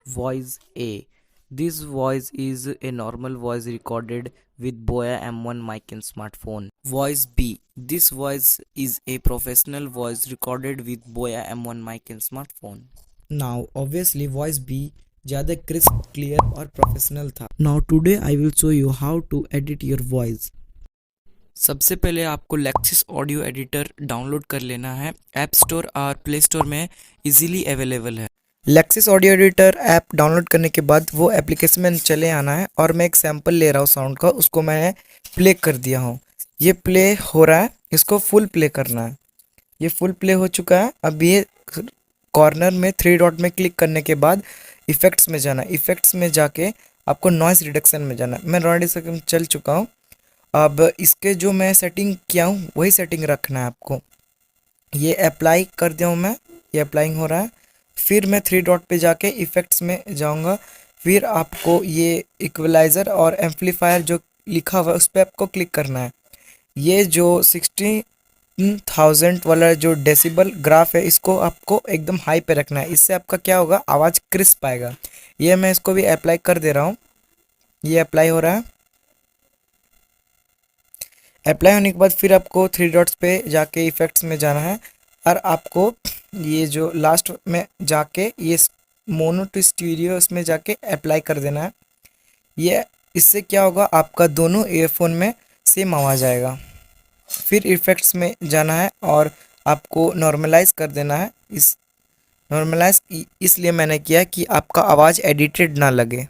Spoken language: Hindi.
Voice A. This voice is a normal voice recorded with Boya M1 mic in smartphone. Voice B. This voice is a professional voice recorded with Boya M1 mic in smartphone. Now obviously voice B ज़्यादा crisp, clear और प्रोफेशनल था. Now today I will show you how to edit your voice. सबसे पहले आपको लेक्सिस ऑडियो एडिटर डाउनलोड कर लेना है. ऐप स्टोर और प्ले स्टोर में इजीली अवेलेबल है. Lexus audio editor app download करने के बाद वो एप्लीकेशन में चले आना है और मैं एक सैंपल ले रहा हूँ साउंड का, उसको मैंने प्ले कर दिया हूँ. ये प्ले हो रहा है, इसको फुल प्ले करना है. ये फुल प्ले हो चुका है. अब ये कॉर्नर में 3 डॉट में क्लिक करने के बाद इफ़ेक्ट्स में जाना है. इफ़ेक्ट्स में जाके आपको नॉइज़ रिडक्शन में जाना है. मैं नॉइज़ रिडक्शन में चल चुका हूँ. अब इसके जो मैं सेटिंग किया हूँ वही सेटिंग रखना है आपको. ये अप्लाई कर दिया हूँ मैं, ये अप्लाइंग हो रहा है. फिर मैं 3 डॉट पे जाके इफ़ेक्ट्स में जाऊँगा. फिर आपको ये इक्वलाइज़र और एम्पलीफायर जो लिखा हुआ है उस पर आपको क्लिक करना है. ये जो 16,000 वाला जो डेसिबल ग्राफ है इसको आपको एकदम हाई पे रखना है. इससे आपका क्या होगा, आवाज़ क्रिस्प आएगा. ये मैं इसको भी अप्लाई कर दे रहा हूँ. ये अप्लाई हो रहा है. अप्लाई होने के बाद फिर आपको 3 डॉट्स पे जाके इफ़ेक्ट्स में जाना है और आपको ये जो लास्ट में जाके ये मोनो टू स्टीरियो इसमें जाके अप्लाई कर देना है. ये इससे क्या होगा, आपका दोनों ईयरफोन में सेम आवाज़ आएगा. फिर इफ़ेक्ट्स में जाना है और आपको नॉर्मलाइज़ कर देना है. इस नॉर्मलाइज़ इसलिए मैंने किया कि आपका आवाज़ एडिटेड ना लगे.